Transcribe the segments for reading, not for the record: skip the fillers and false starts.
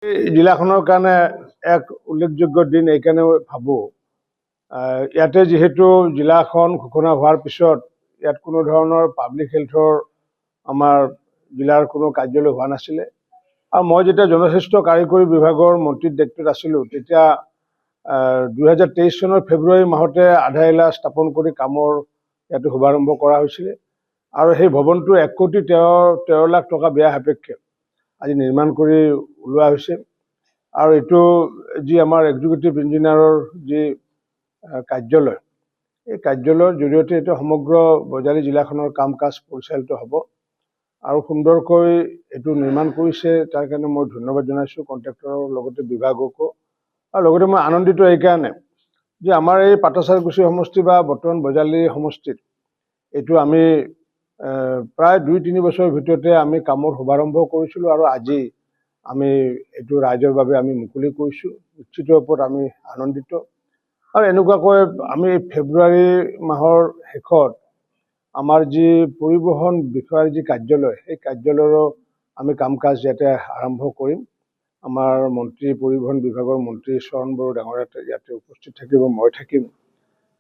জিলাখনৰ কাৰণে এক উল্লেখযোগ্য দিন এইকাৰণে ভাবোঁ। ইয়াতে যিহেতু জিলাখন ঘোষণা হোৱাৰ পিছত ইয়াত কোনো ধৰণৰ পাব্লিক হেল্থৰ আমাৰ জিলাৰ কোনো কাৰ্যালয় হোৱা নাছিলে। আৰু মই যেতিয়া জনস্বাস্থ্য কাৰিকৰী বিভাগৰ মন্ত্ৰীৰ দায়িত্বত আছিলোঁ, তেতিয়া 2023 চনৰ ফেব্ৰুৱাৰী মাহতে আধাৰশিলা স্থাপন কৰি কামৰ ইয়াতে শুভাৰম্ভ কৰা হৈছিলে। আৰু সেই ভৱনটো 1,13,13,00,000 টকা ব্যয় সাপেক্ষে আজি নিৰ্মাণ কৰি ওলোৱা হৈছে। আৰু এইটো যি আমাৰ এক্সিকিউটিভ ইঞ্জিনিয়াৰৰ যি কাৰ্যালয়, এই কাৰ্যালয়ৰ জৰিয়তে এইটো সমগ্ৰ বজালী জিলাখনৰ কাম কাজ পৰিচালিত হ'ব। আৰু সুন্দৰকৈ এইটো নিৰ্মাণ কৰিছে, তাৰ কাৰণে মই ধন্যবাদ জনাইছোঁ কণ্ট্ৰেক্টৰৰ লগতে বিভাগকো। আৰু লগতে মই আনন্দিত এইকাৰণে যে আমাৰ এই পাটাচাৰকুছি সমষ্টি বা বৰ্তমান বজালী সমষ্টিত এইটো আমি প্ৰায় 2-3 বছৰৰ ভিতৰতে আমি কামৰ শুভাৰম্ভ কৰিছিলোঁ। আৰু আজি আমি এইটো ৰাইজৰ বাবে আমি মুকলি কৰিছোঁ। নিশ্চিত ৰূপত আমি আনন্দিত। আৰু এনেকুৱাকৈ আমি ফেব্ৰুৱাৰী মাহৰ শেষত আমাৰ যি পৰিবহণ বিষয়াৰ যি কাৰ্যালয়, সেই কাৰ্যালয়ৰো আমি কাম কাজ ইয়াতে আৰম্ভ কৰিম। আমাৰ মন্ত্ৰী, পৰিবহণ বিভাগৰ মন্ত্ৰী চৰণ বড়ো ডাঙৰীয়া ইয়াতে উপস্থিত থাকিব, মই থাকিম।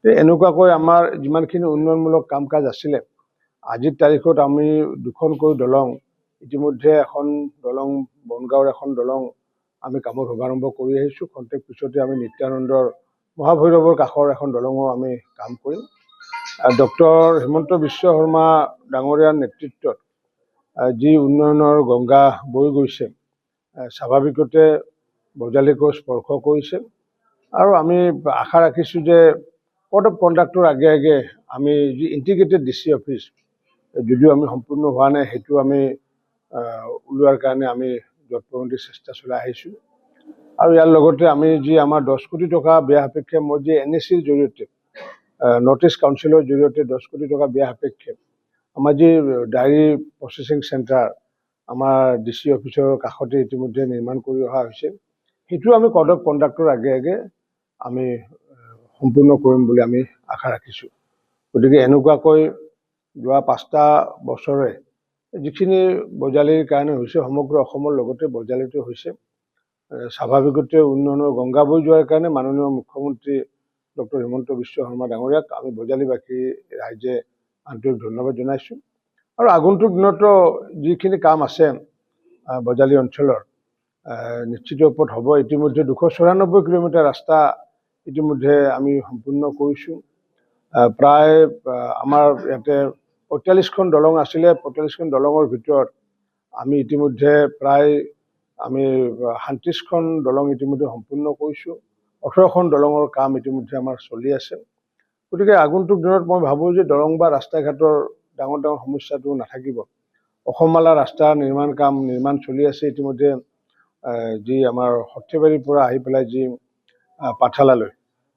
এনেকুৱাকৈ আমাৰ যিমানখিনি উন্নয়নমূলক কাম কাজ আছিলে, আজিৰ তাৰিখত আমি 2খনকৈ দলং, ইতিমধ্যে এখন দলং, বনগাঁৱৰ এখন দলং আমি কামৰ শুভাৰম্ভ কৰি আহিছোঁ। খন্তেক পিছতে আমি নিত্যানন্দৰ মহাভৈৰৱৰ কাষৰ এখন দলঙো আমি কাম কৰিম। ডক্টৰ হিমন্ত বিশ্ব শৰ্মা ডাঙৰীয়াৰ নেতৃত্বত যি উন্নয়নৰ গংগা বৈ গৈছে, স্বাভাৱিকতে বজালীকো স্পৰ্শ কৰিছে। আৰু আমি আশা ৰাখিছোঁ যে কোড অফ কণ্ডাক্টৰ আগে আগে আমি যি ইণ্টিগ্ৰেটেড ডিচি অফিচ, যদিও আমি সম্পূৰ্ণ হোৱা নাই, সেইটো আমি ওলোৱাৰ কাৰণে আমি যৎপৰোনাস্তি চেষ্টা চলাই আহিছোঁ। আৰু ইয়াৰ লগতে আমি যি আমাৰ 10 কোটি টকা ব্যয় সাপেক্ষে মই যি NACৰ জৰিয়তে, নৰ্থ ইষ্ট কাউন্সিলৰ জৰিয়তে 10 কোটি টকা ব্যয় সাপেক্ষে আমাৰ যি ডায়েৰী প্ৰচেছিং চেণ্টাৰ আমাৰ ডিচি অফিচৰ কাষতে ইতিমধ্যে নিৰ্মাণ কৰি অহা হৈছে, সেইটো আমি কোড অফ কণ্ডাক্টৰ আগে আগে আমি সম্পূৰ্ণ কৰিম বুলি আমি আশা ৰাখিছোঁ। গতিকে এনেকুৱাকৈ যোৱা 5টা বছৰে যিখিনি বজালীৰ কাৰণে হৈছে, সমগ্ৰ অসমৰ লগতে বজালীতো হৈছে। স্বাভাৱিকতে উন্নয়নৰ গংগা বৈ যোৱাৰ কাৰণে মাননীয় মুখ্যমন্ত্ৰী ডক্টৰ হিমন্ত বিশ্ব শৰ্মা ডাঙৰীয়াক আমি বজালীবাসী ৰাইজে আন্তৰিক ধন্যবাদ জনাইছোঁ। আৰু আগন্তুক দিনতো যিখিনি কাম আছে বজালী অঞ্চলৰ, নিশ্চিত ৰূপত হ'ব। ইতিমধ্যে 294 কিলোমিটাৰ ৰাস্তা ইতিমধ্যে আমি সম্পূৰ্ণ কৰিছোঁ। প্ৰায় আমাৰ ইয়াতে 45খন দলং আছিলে, 45খন দলঙৰ ভিতৰত আমি ইতিমধ্যে প্ৰায় আমি 37খন দলং ইতিমধ্যে সম্পূৰ্ণ কৰিছোঁ। 18খন দলঙৰ কাম ইতিমধ্যে আমাৰ চলি আছে। গতিকে আগন্তুক দিনত মই ভাবোঁ যে দলং বা ৰাস্তা ঘাটৰ ডাঙৰ ডাঙৰ সমস্যাটো নাথাকিব। অসমমালা ৰাস্তা নিৰ্মাণ চলি আছে। ইতিমধ্যে যি আমাৰ সৰ্থেবাৰীৰ পৰা আহি পেলাই যি পাঠশালালৈ,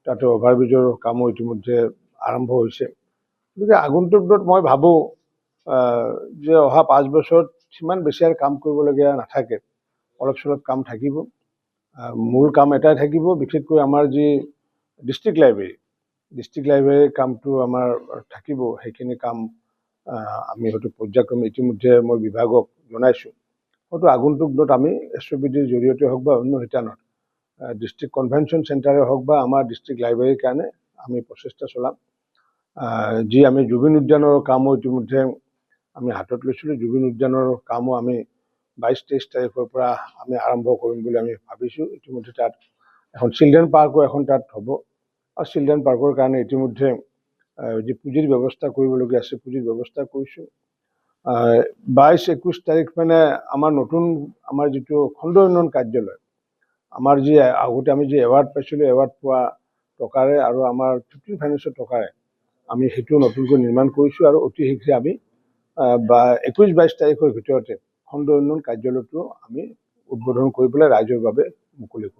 তাতে অভাৰব্ৰিজৰ কামো ইতিমধ্যে আৰম্ভ হৈছে। গতিকে আগন্তুক দিনত মই ভাবোঁ যে অহা 5 বছৰত সিমান বেছি আৰু কাম কৰিবলগীয়া নাথাকে, অলপ চলপ কাম থাকিব। মূল কাম এটাই থাকিব, বিশেষকৈ আমাৰ যি ডিষ্ট্ৰিক্ট লাইব্ৰেৰীৰ কামটো আমাৰ থাকিব। সেইখিনি কাম আমি হয়তো পৰ্যায়ক্ৰমে ইতিমধ্যে মই বিভাগক জনাইছোঁ। হয়তো আগন্তুক দিনত আমি SOPDৰ জৰিয়তে হওক বা অন্য শিতানত ডিষ্ট্ৰিক্ট কনভেনশ্যন চেণ্টাৰে হওক বা আমাৰ ডিষ্ট্ৰিক্ট লাইব্ৰেৰীৰ কাৰণে আমি প্ৰচেষ্টা চলাম। যি আমি জুবিন উদ্যানৰ কামো ইতিমধ্যে আমি হাতত লৈছিলোঁ। জুবিন উদ্যানৰ কামো আমি 22-23 তাৰিখৰ পৰা আমি আৰম্ভ কৰিম বুলি আমি ভাবিছোঁ। ইতিমধ্যে তাত এখন চিলড্ৰেন পাৰ্কো এখন তাত হ'ব। আৰু চিলড্ৰেন পাৰ্কৰ কাৰণে ইতিমধ্যে যি পুঁজিৰ ব্যৱস্থা কৰিবলগীয়া আছে, পুঁজিৰ ব্যৱস্থা কৰিছোঁ। 22-21 তাৰিখ মানে আমাৰ যিটো খণ্ড উন্নয়ন কাৰ্যালয়, আমাৰ যি আগতে আমি যি এৱাৰ্ড পাইছিলোঁ, এৱাৰ্ড পোৱা টকাৰে আৰু আমাৰ 15 ফাইনেন্সৰ টকাৰে আমি সেইটো নতুনকৈ নিৰ্মাণ কৰিছোঁ। আৰু অতি শীঘ্ৰে আমি 21-22 তাৰিখৰ ভিতৰতে খণ্ড উন্নয়ন কাৰ্যালয়টো আমি উদ্বোধন কৰি পেলাই ৰাইজৰ বাবে মুকলি কৰিম।